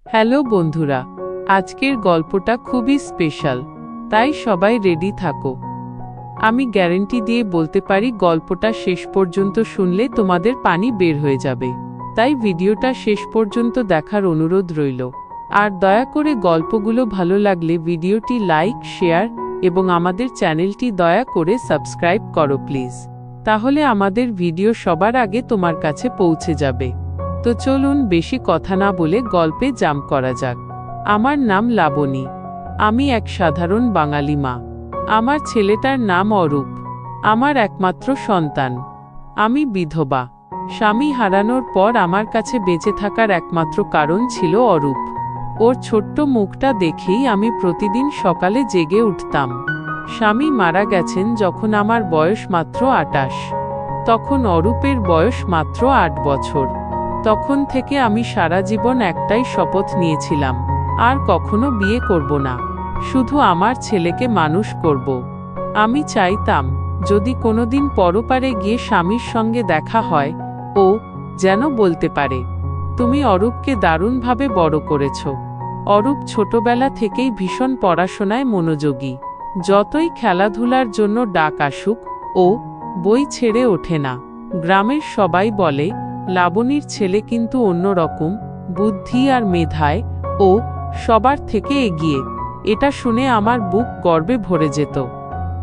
Hello বন্ধুরা, আজকের গল্পটা খুবই স্পেশাল, তাই সবাই রেডি থাকো। আমি গ্যারান্টি দিয়ে বলতে পারি গল্পটা শেষ পর্যন্ত শুনলে তোমাদের পানি বের হয়ে যাবে। তাই ভিডিওটা শেষ পর্যন্ত দেখার অনুরোধ রইল। আর দয়া করে গল্পগুলো ভালো লাগলে ভিডিওটি লাইক, শেয়ার এবং আমাদের চ্যানেলটি দয়া করে সাবস্ক্রাইব করো প্লিজ। তাহলে আমাদের ভিডিও সবার আগে তোমার কাছে পৌঁছে যাবে। তো চলুন বেশি কথা না বলে গল্পে জাম্প করা যাক। আমার নাম লাবণী। আমি এক সাধারণ বাঙালি মা। আমার ছেলেটার নাম অরূপ, আমার একমাত্র সন্তান। আমি বিধবা। স্বামী হারানোর পর আমার কাছে বেঁচে থাকার একমাত্র কারণ ছিল অরূপ। ওর ছোট্ট মুখটা দেখেই আমি প্রতিদিন সকালে জেগে উঠতাম। স্বামী মারা গেছেন যখন আমার বয়স মাত্র 28। তখন অরূপের বয়স মাত্র 8 বছর। তখন থেকে আমি সারা জীবন একটাই শপথ নিয়েছিলাম, আর কখনো বিয়ে করব না, শুধু আমার ছেলেকে মানুষ করব। আমি চাইতাম যদি কোনোদিন পরপারে গিয়ে স্বামীর সঙ্গে দেখা হয়, ও যেন বলতে পারে, তুমি অরূপকে দারুণভাবে বড় করেছ। অরূপ ছোটবেলা থেকেই ভীষণ পড়াশোনায় মনোযোগী। যতই খেলাধুলার জন্য ডাক আসুক, ও বই ছেড়ে ওঠে না। গ্রামের সবাই বলে লাবণীর ছেলে কিন্তু অন্যরকম, বুদ্ধি আর মেধায় ও সবার থেকে এগিয়ে। এটা শুনে আমার বুক গর্বে ভরে যেত।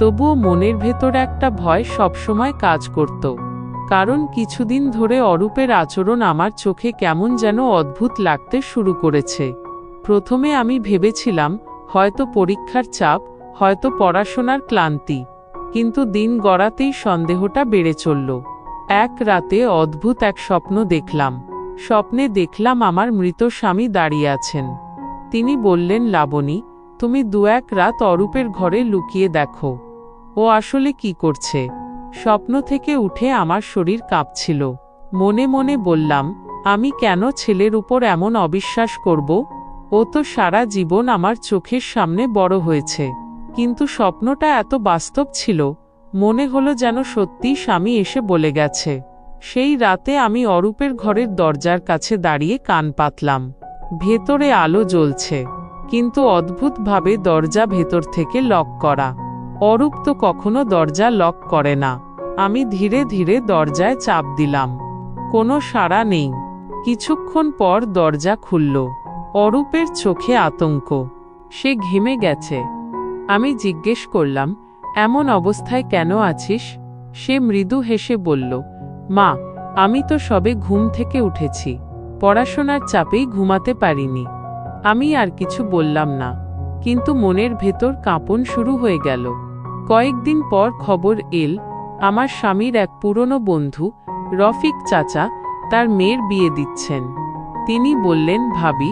তবুও মনের ভেতর একটা ভয় সবসময় কাজ করত, কারণ কিছুদিন ধরে অরূপের আচরণ আমার চোখে কেমন যেন অদ্ভুত লাগতে শুরু করেছে। প্রথমে আমি ভেবেছিলাম হয়তো পরীক্ষার চাপ, হয়তো পড়াশোনার ক্লান্তি, কিন্তু দিন গড়াতেই সন্দেহটা বেড়ে চলল। এক রাতে অদ্ভুত এক স্বপ্ন দেখলাম। স্বপ্নে দেখলাম আমার মৃত স্বামী দাঁড়িয়ে আছেন। তিনি বললেন, লাবণী, তুমি 2-1 রাত অরূপের ঘরে লুকিয়ে দেখো, ও আসলে কি করছে। স্বপ্ন থেকে উঠে আমার শরীর কাঁপছিল। মনে মনে বললাম, আমি কেন ছেলের উপর এমন অবিশ্বাস করব? ও তো সারা জীবন আমার চোখের সামনে বড় হয়েছে। কিন্তু স্বপ্নটা এত বাস্তব ছিল, মনে হলো যেন সত্যি স্বামী এসে বলে গেছে। সেই রাতে আমি অরূপের ঘরের দরজার কাছে দাঁড়িয়ে কান পাতলাম। ভেতরে আলো জ্বলছে, কিন্তু অদ্ভুতভাবে দরজা ভেতর থেকে লক করা। অরূপ তো কখনো দরজা লক করে না। আমি ধীরে ধীরে দরজায় চাপ দিলাম। কোনো সাড়া নেই। কিছুক্ষণ পর দরজা খুলল। অরূপের চোখে আতঙ্ক। সে ঘেমে গেছে। আমি জিজ্ঞেস করলাম, এমন অবস্থায় কেন আছিস? সে মৃদু হেসে বলল, মা, আমি তো সবে ঘুম থেকে উঠেছি, পড়াশোনার চাপেই ঘুমাতে পারিনি। আমি আর কিছু বললাম না, কিন্তু মনের ভেতর কাঁপন শুরু হয়ে গেল। কয়েকদিন পর খবর এল, আমার স্বামীর এক পুরনো বন্ধু রফিক চাচা তার মেয়ের বিয়ে দিচ্ছেন। তিনি বললেন, ভাবি,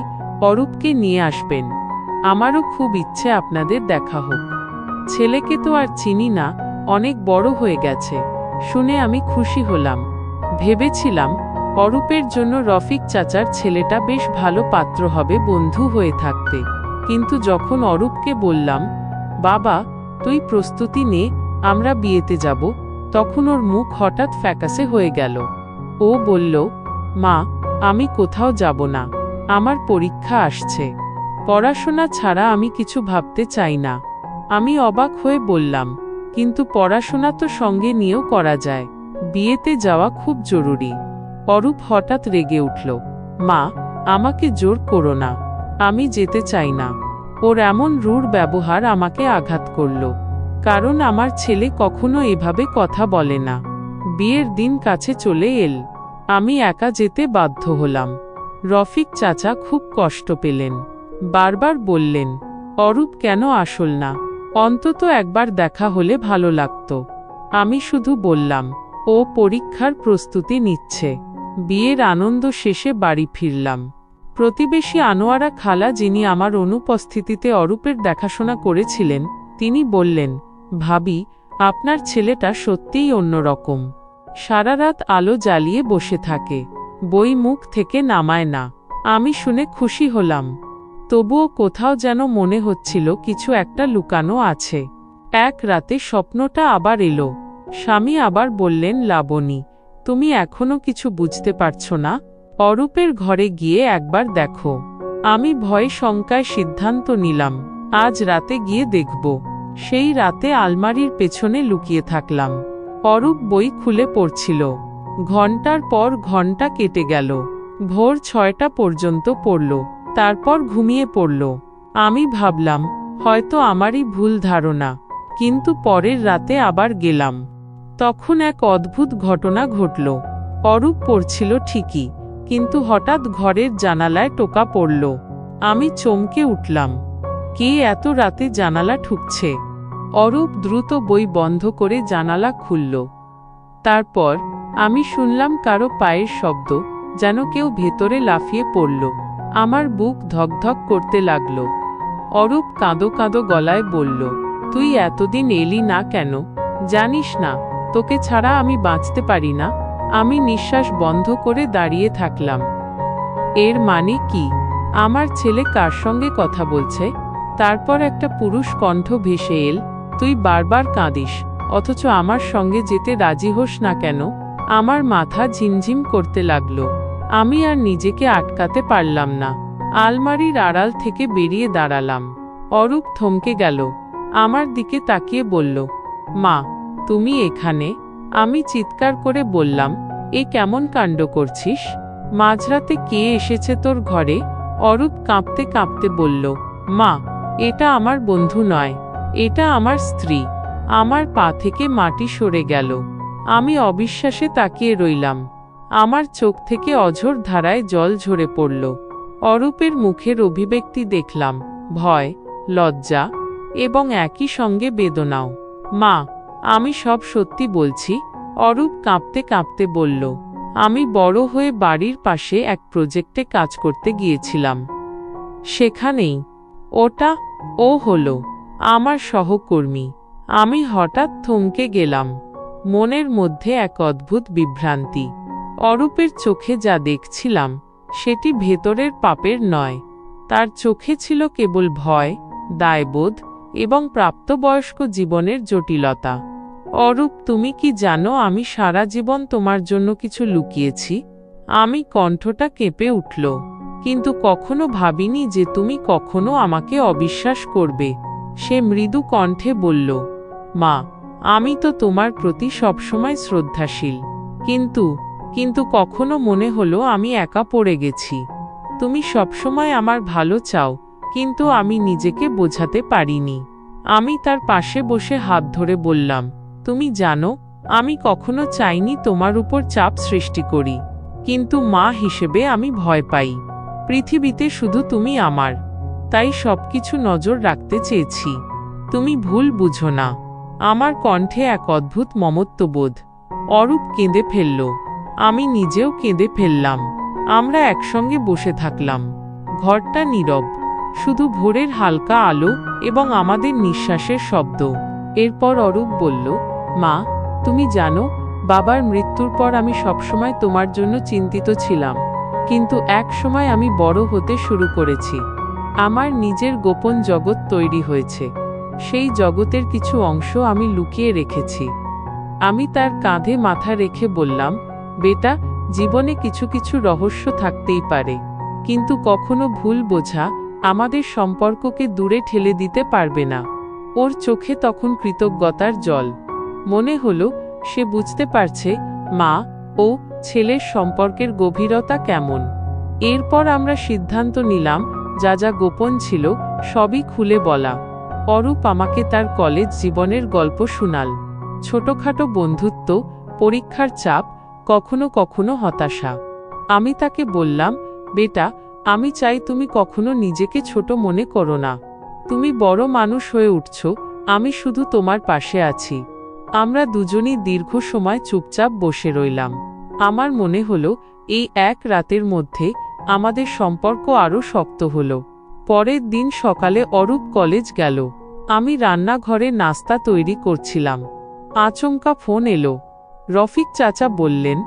অরূপকে নিয়ে আসবেন। আমারও খুব ইচ্ছে আপনাদের দেখা হোক। ছেলেকে তো আর চিনি না, অনেক বড় হয়ে গেছে। শুনে আমি খুশি হলাম। ভেবেছিলাম অরূপের জন্য রফিক চাচার ছেলেটা বেশ ভালো পাত্র হবে, বন্ধু হয়ে থাকতে। কিন্তু যখন অরূপকে বললাম, বাবা, তুই প্রস্তুতি নে, আমরা বিয়েতে যাব, তখন ওর মুখ হঠাৎ ফ্যাকাসে হয়ে গেল। ও বলল, মা, আমি কোথাও যাব না, আমার পরীক্ষা আসছে। পড়াশোনা ছাড়া আমি কিছু ভাবতে চাই না। আমি অবাক হয়ে বললাম, কিন্তু পড়াশোনা তো সঙ্গে নিয়েও করা যায়, বিয়েতে যাওয়া খুব জরুরি। অরূপ হঠাৎ রেগে উঠল, মা, আমাকে জোর করো না, আমি যেতে চাই না। ওর এমন রূঢ় ব্যবহার আমাকে আঘাত করল, কারণ আমার ছেলে কখনো এভাবে কথা বলে না। বিয়ের দিন কাছে চলে এল। আমি একা যেতে বাধ্য হলাম। রফিক চাচা খুব কষ্ট পেলেন। বারবার বললেন, অরূপ কেন আসল না? অন্তত একবার দেখা হলে ভালো লাগত। আমি শুধু বললাম, ও পরীক্ষার প্রস্তুতি নিচ্ছে। বিয়ের আনন্দ শেষে বাড়ি ফিরলাম। প্রতিবেশী আনোয়ারা খালা, যিনি আমার অনুপস্থিতিতে অরূপের দেখাশোনা করেছিলেন, তিনি বললেন, ভাবি, আপনার ছেলেটা সত্যিই অন্যরকম। সারা রাত আলো জ্বালিয়ে বসে থাকে, বই মুখ থেকে নামায় না। আমি শুনে খুশি হলাম, তবুও কোথাও যেন মনে হচ্ছিল কিছু একটা লুকানো আছে। এক রাতে স্বপ্নটা আবার এলো। স্বামী আবার বললেন, লাবণী, তুমি এখনো কিছু বুঝতে পারছো না? অরূপের ঘরে গিয়ে একবার দেখো। আমি ভয় শঙ্কায় সিদ্ধান্ত নিলাম আজ রাতে গিয়ে দেখব। সেই রাতে আলমারির পেছনে লুকিয়ে থাকলাম। অরূপ বই খুলে পড়ছিল। ঘন্টার পর ঘন্টা কেটে গেল। ভোর 6টা পর্যন্ত পড়ল, তারপর ঘুমিয়ে পড়ল। আমি ভাবলাম হয়তো আমারই ভুল ধারণা, কিন্তু পরের রাতে আবার গেলাম। তখন এক অদ্ভুত ঘটনা ঘটল। অরূপ পড়ছিল ঠিকই, কিন্তু হঠাৎ ঘরের জানালায় টোকা পড়ল। আমি চমকে উঠলাম। কে এত রাতে জানালা ঠুকছে? অরূপ দ্রুত বই বন্ধ করে জানালা খুলল। তারপর আমি শুনলাম কারো পায়ের শব্দ, যেন কেউ ভেতরে লাফিয়ে পড়ল। আমার বুক ধকধক করতে লাগল। অরূপ কাঁদো কাঁদো গলায় বলল, তুই এতদিন এলি না কেন? জানিস না তোকে ছাড়া আমি বাঁচতে পারি না। আমি নিঃশ্বাস বন্ধ করে দাঁড়িয়ে থাকলাম। এর মানে কি? আমার ছেলে কার সঙ্গে কথা বলছে? তারপর একটা পুরুষ কণ্ঠ ভেসে এল, তুই বারবার কাঁদিস, অথচ আমার সঙ্গে যেতে রাজি হোস না কেন? আমার মাথা ঝিমঝিম করতে লাগল। আমি আর নিজেকে আটকাতে পারলাম না। আলমারির আড়াল থেকে বেরিয়ে দাঁড়ালাম। অরূপ থমকে গেল। আমার দিকে তাকিয়ে বলল, মা, তুমি এখানে? আমি চিৎকার করে বললাম, এ কেমন কাণ্ড করছিস? মাঝরাতে কে এসেছে তোর ঘরে? অরূপ কাঁপতে কাঁপতে বলল, মা, এটা আমার বন্ধু নয়, এটা আমার স্ত্রী। আমার পা থেকে মাটি সরে গেল। আমি অবিশ্বাসে তাকিয়ে রইলাম। আমার চোখ থেকে অঝোর ধারায় জল ঝরে পড়ল। অরূপের মুখের অভিব্যক্তি দেখলাম, ভয়, লজ্জা এবং একই সঙ্গে বেদনাও। মা, আমি সব সত্যি বলছি। অরূপ কাঁপতে কাঁপতে বলল, আমি বড় হয়ে বাড়ির পাশে এক প্রজেক্টে কাজ করতে গিয়েছিলাম। সেখানেই ও হলো আমার সহকর্মী। আমি হঠাৎ থমকে গেলাম। মনের মধ্যে এক অদ্ভুত বিভ্রান্তি। অরূপের চোখে যা দেখছিলাম সেটি ভেতরের পাপের নয়। তার চোখে ছিল কেবল ভয়, দায়বোধ এবং প্রাপ্তবয়স্ক জীবনের জটিলতা। অরূপ, তুমি কি জানো আমি সারা জীবন তোমার জন্য কিছু লুকিয়েছি? আমি কণ্ঠটা কেঁপে উঠল, কিন্তু কখনো ভাবিনি যে তুমি কখনো আমাকে অবিশ্বাস করবে। সে মৃদু কণ্ঠে বলল, মা, আমি তো তোমার প্রতি সবসময় শ্রদ্ধাশীল, কিন্তু কখনো মনে হলো আমি একা পড়ে গেছি। তুমি সবসময় আমার ভালো চাও, কিন্তু আমি নিজেকে বোঝাতে পারিনি। আমি তার পাশে বসে হাত ধরে বললাম, তুমি জানো, আমি কখনো চাইনি তোমার উপর চাপ সৃষ্টি করি, কিন্তু মা হিসেবে আমি ভয় পাই। পৃথিবীতে শুধু তুমি আমার, তাই সবকিছু নজর রাখতে চেয়েছি। তুমি ভুল বুঝো না। আমার কণ্ঠে এক অদ্ভুত মমত্ববোধ। অরূপ কেঁদে ফেলল। আমি নিজেও কেঁদে ফেললাম। আমরা একসঙ্গে বসে থাকলাম। ঘরটা নীরব, শুধু ভোরের হালকা আলো এবং আমাদের নিঃশ্বাসের শব্দ। এরপর অরূপ বলল, মা, তুমি জানো, বাবার মৃত্যুর পর আমি সবসময় তোমার জন্য চিন্তিত ছিলাম। কিন্তু এক সময় আমি বড় হতে শুরু করেছি। আমার নিজের গোপন জগৎ তৈরি হয়েছে। সেই জগতের কিছু অংশ আমি লুকিয়ে রেখেছি। আমি তার কাঁধে মাথা রেখে বললাম, বেটা, জীবনে কিছু কিছু রহস্য থাকতেই পারে, কিন্তু কখনো ভুল বোঝা আমাদের সম্পর্ককে দূরে ঠেলে দিতে পারবে না। ওর চোখে তখন কৃতজ্ঞতার জল। মনে হলো সে বুঝতে পারছে মা ও ছেলের সম্পর্কের গভীরতা কেমন। এরপর আমরা সিদ্ধান্ত নিলাম যা যা গোপন ছিল সবই খুলে বলা। অরূপ আমাকে তার কলেজ জীবনের গল্প শোনাল। ছোটখাটো বন্ধুত্ব, পরীক্ষার চাপ, কখনো কখনো হতাশা। আমি তাকে বললাম, বেটা, আমি চাই তুমি কখনো নিজেকে ছোট মনে করো না। তুমি বড় মানুষ হয়ে উঠছ, আমি শুধু তোমার পাশে আছি। আমরা দুজনই দীর্ঘ সময় চুপচাপ বসে রইলাম। আমার মনে হলো এই এক রাতের মধ্যে আমাদের সম্পর্ক আরও শক্ত হলো। পরের দিন সকালে অরূপ কলেজ গেল। আমি রান্নাঘরে নাস্তা তৈরি করছিলাম। আচমকা ফোন এলো। রফিক চাচা বললেন,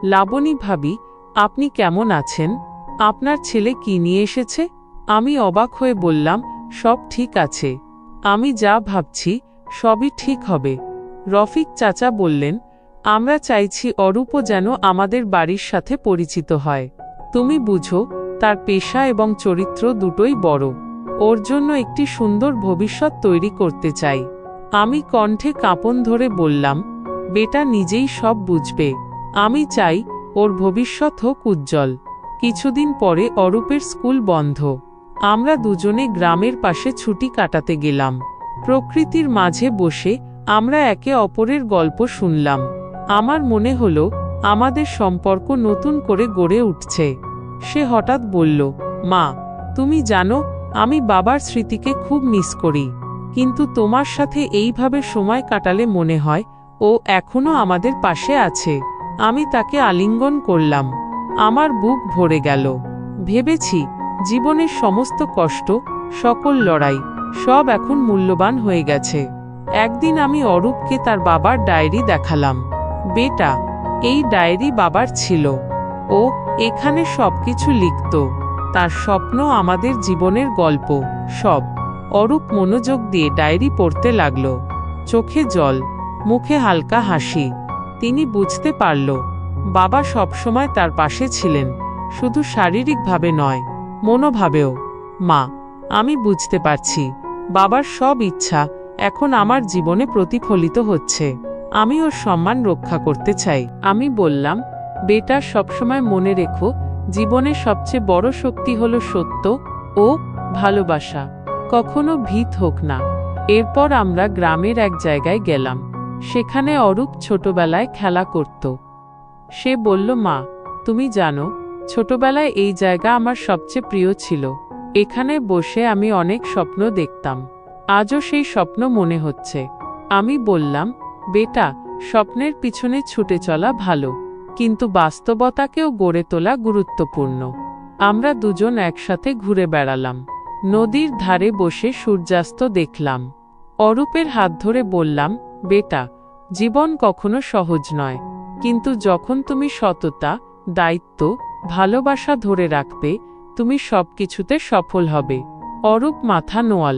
লাবণী ভাবি, আপনি কেমন আছেন? আপনার ছেলে কি নিয়ে এসেছে? আমি অবাক হয়ে বললাম, সব ঠিক আছে। আমি যা ভাবছি সবই ঠিক হবে। রফিক চাচা বললেন, আমরা চাইছি অরূপও যেন আমাদের বাড়ির সাথে পরিচিত হয়। তুমি বুঝো, তার পেশা এবং চরিত্র দুটোই বড়। ওর জন্য একটি সুন্দর ভবিষ্যৎ তৈরি করতে চাই। আমি কণ্ঠে কাঁপন ধরে বললাম, বেটা নিজেই সব বুঝবে। আমি চাই ওর ভবিষ্যৎ হোক উজ্জ্বল। কিছুদিন পরে অরূপের স্কুল বন্ধ। আমরা দুজনে গ্রামের পাশে ছুটি কাটাতে গেলাম। প্রকৃতির মাঝে বসে আমরা একে অপরের গল্প শুনলাম। আমার মনে হলো আমাদের সম্পর্ক নতুন করে গড়ে উঠছে। সে হঠাৎ বলল, মা, তুমি জানো আমি বাবার স্মৃতিকে খুব মিস করি, কিন্তু তোমার সাথে এইভাবে সময় কাটালে মনে হয় ও এখনো আমাদের পাশে আছে। আমি তাকে আলিঙ্গন করলাম। আমার বুক ভরে গেল। ভেবেছি জীবনের সমস্ত কষ্ট, সকল লড়াই, সব এখন মূল্যবান হয়ে গেছে। একদিন আমি অরূপকে তার বাবার ডায়েরি দেখালাম। বেটা, এই ডায়েরি বাবার ছিল। ও এখানে সবকিছু লিখত, তার স্বপ্ন, আমাদের জীবনের গল্প, সব। অরূপ মনোযোগ দিয়ে ডায়েরি পড়তে লাগল। চোখে জল, মুখে হালকা হাসি। তিনি বুঝতে পারল বাবা সবসময় তার পাশে ছিলেন, শুধু শারীরিকভাবে নয়, মনোভাবেও। মা, আমি বুঝতে পারছি বাবার সব ইচ্ছা এখন আমার জীবনে প্রতিফলিত হচ্ছে। আমি ওর সম্মান রক্ষা করতে চাই। আমি বললাম, বেটা, সবসময় মনে রেখো, জীবনের সবচেয়ে বড় শক্তি হলো সত্য ও ভালোবাসা। কখনো ভীত হোক না। এরপর আমরা গ্রামের এক জায়গায় গেলাম। সেখানে অরূপ ছোটবেলায় খেলা করত। সে বলল, মা, তুমি জানো, ছোটবেলায় এই জায়গা আমার সবচেয়ে প্রিয় ছিল। এখানে বসে আমি অনেক স্বপ্ন দেখতাম। আজও সেই স্বপ্ন মনে হচ্ছে। আমি বললাম, বেটা, স্বপ্নের পিছনে ছুটে চলা ভালো, কিন্তু বাস্তবতাকেও গড়ে তোলা গুরুত্বপূর্ণ। আমরা দুজন একসাথে ঘুরে বেড়ালাম। নদীর ধারে বসে সূর্যাস্ত দেখলাম। অরূপের হাত ধরে বললাম, বেটা, জীবন কখনো সহজ নয়, কিন্তু যখন তুমি সততা, দায়িত্ব, ভালোবাসা ধরে রাখবে, তুমি সবকিছুতে সফল হবে। অরূপ মাথা নোয়াল।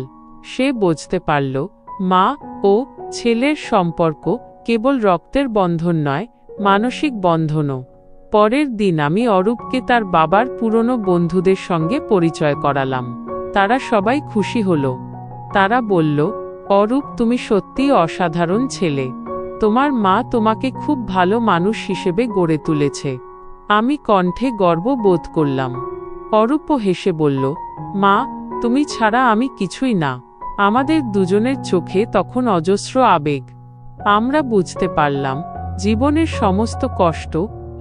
সে বুঝতে পারল মা ও ছেলের সম্পর্ক কেবল রক্তের বন্ধন নয়, মানসিক বন্ধনও। পরের দিন আমি অরূপকে তার বাবার পুরনো বন্ধুদের সঙ্গে পরিচয় করালাম। তারা সবাই খুশি হল। তারা বলল, অরূপ, তুমি সত্যিই অসাধারণ ছেলে। তোমার মা তোমাকে খুব ভালো মানুষ হিসেবে গড়ে তুলেছে। আমি কণ্ঠে গর্ব বোধ করলাম। অরূপও হেসে বলল, মা, তুমি ছাড়া আমি কিছুই না। আমাদের দুজনের চোখে তখন অজস্র আবেগ। আমরা বুঝতে পারলাম জীবনের সমস্ত কষ্ট,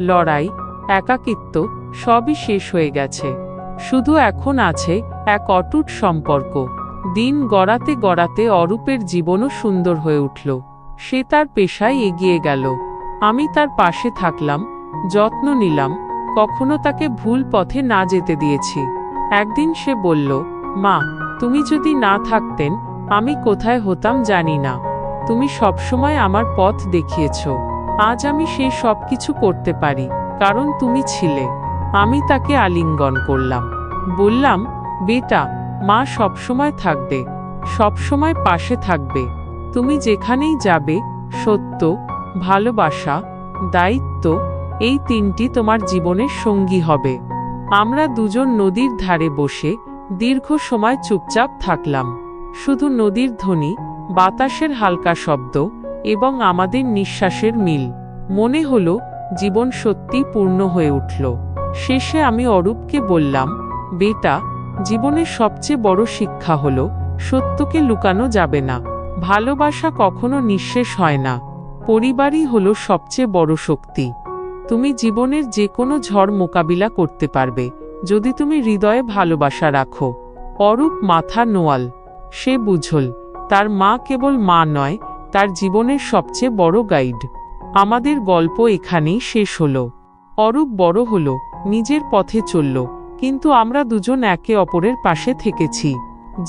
লড়াই, একাকিত্ব সবই শেষ হয়ে গেছে। শুধু এখন আছে এক অটুট সম্পর্ক। দিন গড়াতে গড়াতে অরূপের জীবনও সুন্দর হয়ে উঠল। সে তার পেশায় এগিয়ে গেল। আমি তার পাশে থাকলাম, যত্ন নিলাম, কখনো তাকে ভুল পথে না যেতে দিয়েছি। একদিন সে বলল, মা, তুমি যদি না থাকতেন আমি কোথায় হতাম জানি না। তুমি সবসময় আমার পথ দেখিয়েছ। আজ আমি সেই সব কিছু করতে পারি কারণ তুমি ছিলে। আমি তাকে আলিঙ্গন করলাম। বললাম, বেটা, মা সবসময় থাকবে, সবসময় পাশে থাকবে। তুমি যেখানেই যাবে, সত্য, ভালোবাসা, দায়িত্ব, এই তিনটি তোমার জীবনের সঙ্গী হবে। আমরা দুজন নদীর ধারে বসে দীর্ঘ সময় চুপচাপ থাকলাম। শুধু নদীর ধ্বনি, বাতাসের হালকা শব্দ এবং আমাদের নিঃশ্বাসের মিল। মনে হলো জীবন সত্যি পূর্ণ হয়ে উঠল। শেষে আমি অরূপকে বললাম, বেটা, জীবনের সবচেয়ে বড় শিক্ষা হলো সত্যকে লুকানো যাবে না। ভালোবাসা কখনো নিঃশেষ হয় না। পরিবারই হলো সবচেয়ে বড় শক্তি। তুমি জীবনের যে কোনো ঝড় মোকাবিলা করতে পারবে যদি তুমি হৃদয়ে ভালোবাসা রাখো। অরূপ মাথা নোয়াল। সে বুঝল তার মা কেবল মা নয়, তার জীবনের সবচেয়ে বড় গাইড। আমাদের গল্প এখানেই শেষ হলো। অরূপ বড় হলো, নিজের পথে চলল, কিন্তু আমরা দুজন একে অপরের পাশে থেকেছি।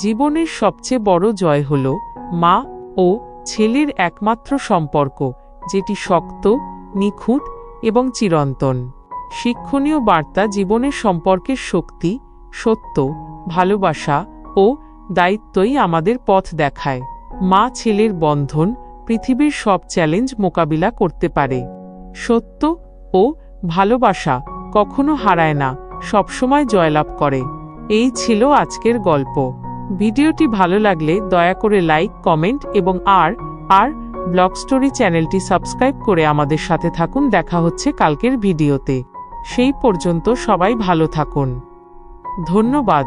জীবনের সবচেয়ে বড় জয় হল মা ও ছেলের একমাত্র সম্পর্ক, যেটি শক্ত, নিখুঁত এবং চিরন্তন। শিক্ষণীয় বার্তা: জীবনের সম্পর্কের শক্তি, সত্য, ভালোবাসা ও দায়িত্বই আমাদের পথ দেখায়। মা ছেলের বন্ধন পৃথিবীর সব চ্যালেঞ্জ মোকাবিলা করতে পারে। সত্য ও ভালোবাসা কখনো হারায় না, সবসময় জয়লাভ করে। এই ছিল আজকের গল্প। ভিডিওটি ভালো লাগলে দয়া করে লাইক, কমেন্ট এবং আর ব্লগ স্টোরি চ্যানেলটি সাবস্ক্রাইব করে আমাদের সাথে থাকুন। দেখা হচ্ছে কালকের ভিডিওতে। সেই পর্যন্ত সবাই ভালো থাকুন। ধন্যবাদ।